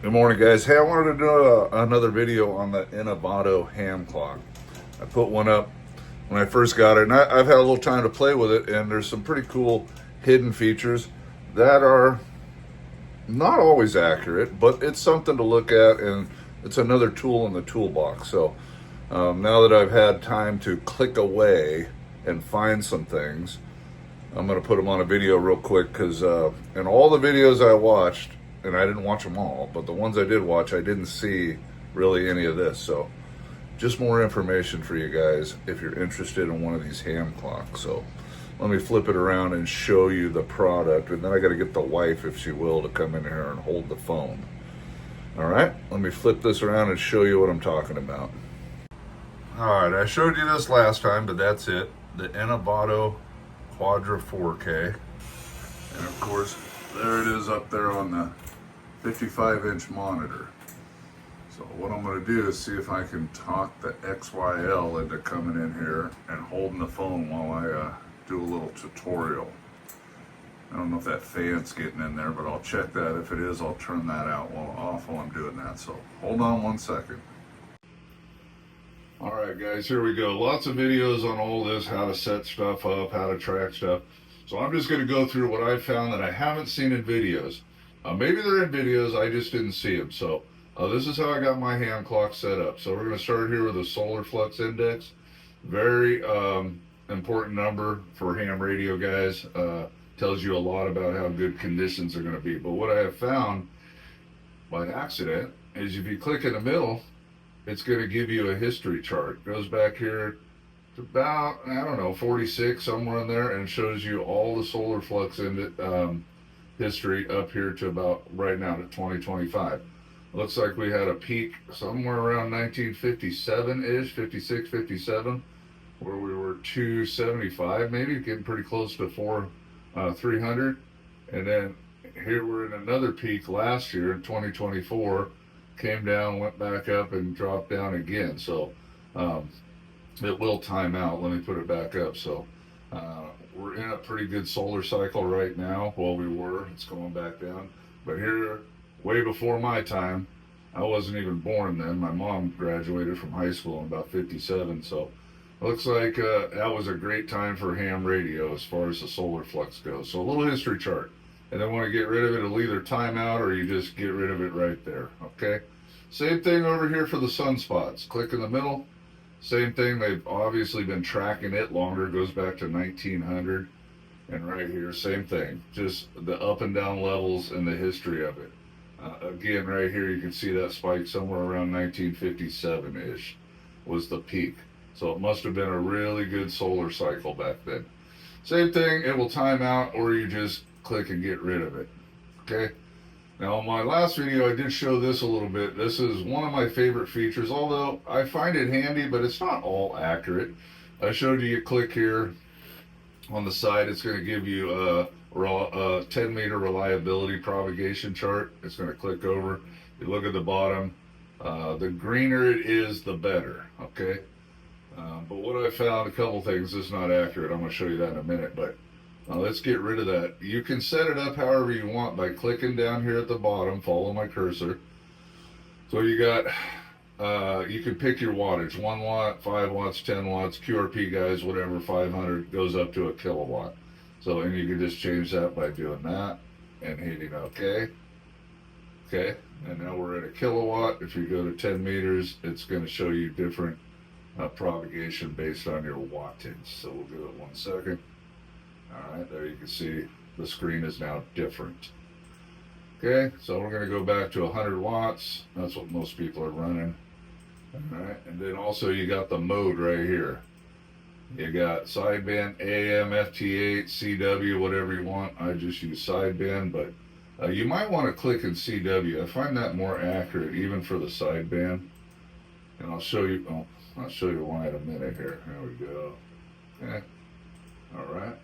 Good morning, guys. Hey, I wanted to do another video on the Inovato ham clock. I put one up when I first got it, and I've had a little time to play with it, and there's some pretty cool hidden features that are not always accurate, but it's something to look at, and it's another tool in the toolbox. So now that I've had time to click away and find some things, I'm going to put them on a video real quick because in all the videos I watched, and I didn't watch them all, but the ones I did watch, I didn't see really any of this. So just more information for you guys if you're interested in one of these ham clocks. So let me flip it around and show you the product, and then I got to get the wife, if she will, to come in here and hold the phone. All right, let me flip this around and show you what I'm talking about. All right, I showed you this last time, but that's it. The Inovato Quadra4k. And of course, there it is up there on the 55-inch monitor. So what I'm going to do is see if I can talk the XYL into coming in here and holding the phone while I do a little tutorial. I don't know if that fan's getting in there, but I'll check that. If it is, I'll turn that out while I'm doing that. So hold on one second. All right, guys, here we go. Lots of videos on all this, how to set stuff up, how to track stuff. So I'm just going to go through what I found that I haven't seen in videos. Maybe they're in videos, I just didn't see them. So this is how I got my hand clock set up. So we're going to start here with the solar flux index. Very important number for ham radio guys. Tells you a lot about how good conditions are going to be. But what I have found by accident is if you click in the middle, it's going to give you a history chart. It goes back here to about, I don't know, 46, somewhere in there, and shows you all the solar flux history up here to about right now to 2025. Looks like we had a peak somewhere around 1957-ish, 56, 57, where we were 275, maybe getting pretty close to 300. And then here we're in another peak last year in 2024, came down, went back up, and dropped down again. So it will time out. Let me put it back up. So we're in a pretty good solar cycle right now. Well, we were. It's going back down. But here, way before my time, I wasn't even born then. My mom graduated from high school in about 57. So it looks like that was a great time for ham radio as far as the solar flux goes. So a little history chart. And then when you get rid of it, it'll either time out or you just get rid of it right there. Okay? Same thing over here for the sunspots. Click in the middle. Same thing, they've obviously been tracking it longer. It goes back to 1900. And right here, same thing. Just the up and down levels and the history of it. Again, right here, you can see that spike somewhere around 1957-ish was the peak. So it must have been a really good solar cycle back then. Same thing, it will time out or you just click and get rid of it. Okay? Now, in my last video, I did show this a little bit. This is one of my favorite features, although I find it handy, but it's not all accurate. I showed you click here on the side. It's going to give you a 10-meter reliability propagation chart. It's going to click over. You look at the bottom. The greener it is, the better, okay? But what I found, a couple things, this is not accurate. I'm going to show you that in a minute, but let's get rid of that. You can set it up however you want by clicking down here at the bottom. Follow my cursor. So you got, you can pick your wattage, 1 watt, 5 watts, 10 watts, QRP guys, whatever, 500 goes up to a kilowatt. So, and you can just change that by doing that and hitting OK. Okay, and now we're at a kilowatt. If you go to 10 meters, it's going to show you different propagation based on your wattage. So we'll do it 1 second. All right, there you can see the screen is now different. Okay, so we're going to go back to 100 watts. That's what most people are running. All right, and then also you got the mode right here. You got sideband, AM, FT8, CW, whatever you want. I just use sideband, but you might want to click in CW. I find that more accurate, even for the sideband. And I'll show you. Oh, I'll show you why in a minute here. There we go. Okay. All right.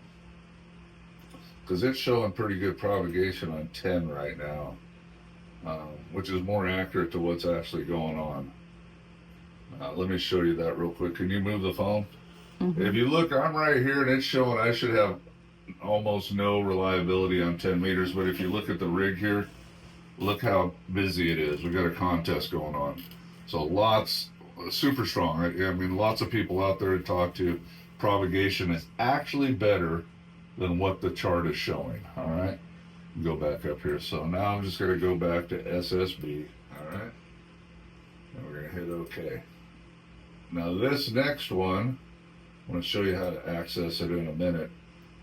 Because it's showing pretty good propagation on 10 right now, which is more accurate to what's actually going on. Let me show you that real quick. Can you move the phone? Mm-hmm. If you look, I'm right here and it's showing I should have almost no reliability on 10 meters, but if you look at the rig here, look how busy it is. We've got a contest going on. So lots, super strong. I mean, lots of people out there to talk to. Propagation is actually better than what the chart is showing. All right, go back up here. So now I'm just going to go back to SSB. All right, and we're going to hit OK. Now this next one, I'm going to show you how to access it in a minute.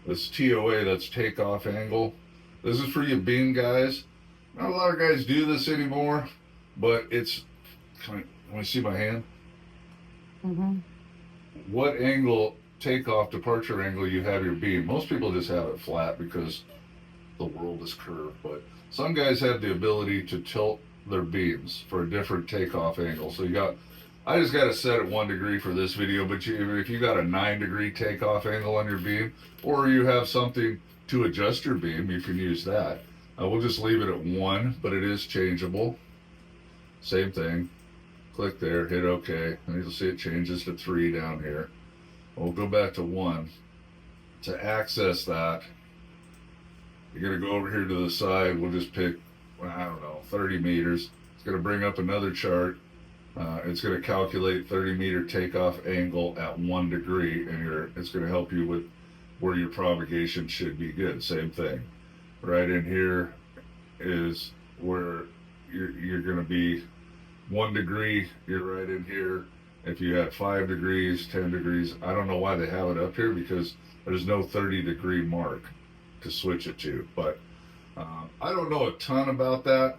This TOA, that's takeoff angle. This is for you beam guys. Not a lot of guys do this anymore, but it's kind of, want to see my hand? Mm-hmm. What angle, takeoff, departure angle you have your beam? Most people just have it flat because the world is curved, but some guys have the ability to tilt their beams for a different takeoff angle. So I just got it set at 1 degree for this video, but if you got a 9-degree takeoff angle on your beam, or you have something to adjust your beam, you can use that. We'll just leave it at 1, but it is changeable. Same thing. Click there, hit OK, and you'll see it changes to 3 down here. We'll go back to 1. To access that, you're going to go over here to the side. We'll just pick, I don't know, 30 meters. It's going to bring up another chart. It's going to calculate 30-meter takeoff angle at 1 degree, and it's going to help you with where your propagation should be good. Same thing. Right in here is where you're going to be 1 degree. You're right in here. If you had 5 degrees, 10 degrees, I don't know why they have it up here because there's no 30-degree mark to switch it to. But I don't know a ton about that.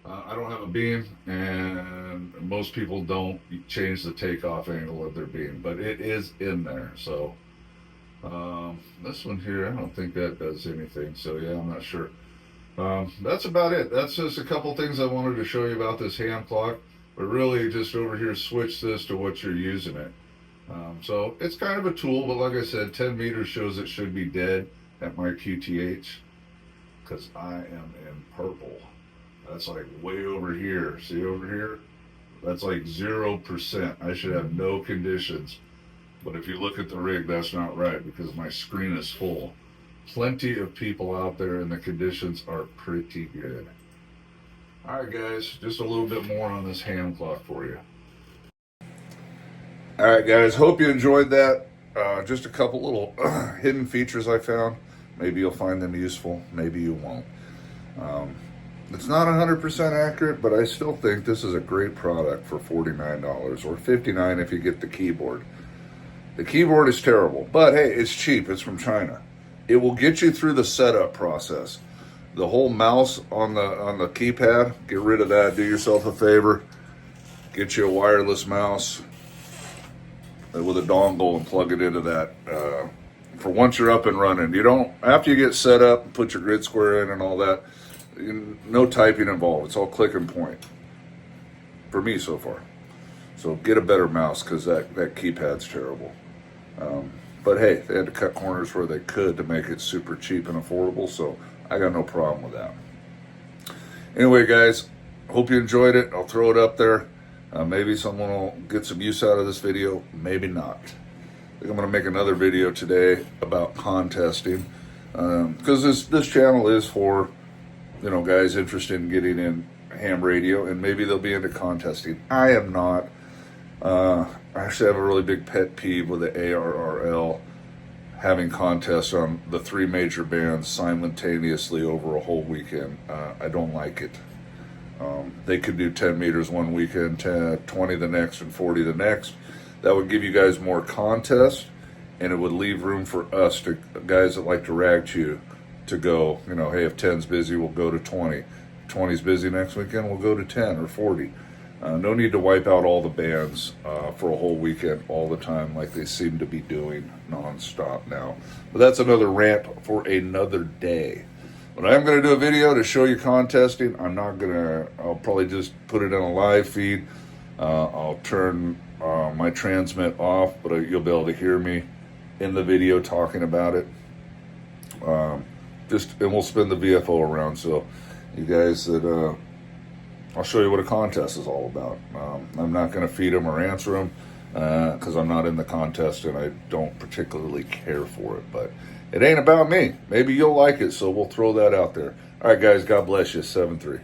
I don't have a beam, and most people don't change the takeoff angle of their beam, but it is in there. So this one here, I don't think that does anything. So yeah, I'm not sure. That's about it. That's just a couple things I wanted to show you about this hand clock, but really just over here, switch this to what you're using it. So it's kind of a tool, but like I said, 10 meters shows it should be dead at my QTH because I am in purple. That's like way over here. See over here? That's like 0%. I should have no conditions. But if you look at the rig, that's not right because my screen is full. Plenty of people out there and the conditions are pretty good. All right, guys, just a little bit more on this hand clock for you. All right, guys, hope you enjoyed that. Just a couple little hidden features I found. Maybe you'll find them useful. Maybe you won't. It's not 100% accurate, but I still think this is a great product for $49 or $59 if you get the keyboard. The keyboard is terrible, but hey, it's cheap. It's from China. It will get you through the setup process. The whole mouse on the keypad, get rid of that. Do yourself a favor. Get you a wireless mouse with a dongle and plug it into that. For once you're up and running, you don't, after you get set up and put your grid square in and all that, no typing involved. It's all click and point for me so far. So get a better mouse because that keypad's terrible. But hey, they had to cut corners where they could to make it super cheap and affordable, so I got no problem with that. Anyway, guys, hope you enjoyed it. I'll throw it up there. Maybe someone will get some use out of this video, maybe not. I think I'm going to make another video today about contesting because this channel is for, you know, guys interested in getting in ham radio, and maybe they'll be into contesting. I am not. I actually have a really big pet peeve with the ARRL having contests on the 3 major bands simultaneously over a whole weekend. I don't like it. They could do 10 meters one weekend, 20 the next, and 40 the next. That would give you guys more contests, and it would leave room for us, to guys that like to rag chew, to go, you know, hey, if 10's busy, we'll go to 20. 20's busy next weekend, we'll go to 10 or 40. No need to wipe out all the bands for a whole weekend all the time like they seem to be doing nonstop now. But that's another rant for another day. But I am going to do a video to show you contesting. I'll probably just put it in a live feed. I'll turn my transmit off, but you'll be able to hear me in the video talking about it. And we'll spin the VFO around, so you guys that I'll show you what a contest is all about. I'm not going to feed them or answer them because I'm not in the contest and I don't particularly care for it, but it ain't about me. Maybe you'll like it, so we'll throw that out there. All right, guys, God bless you. 7-3.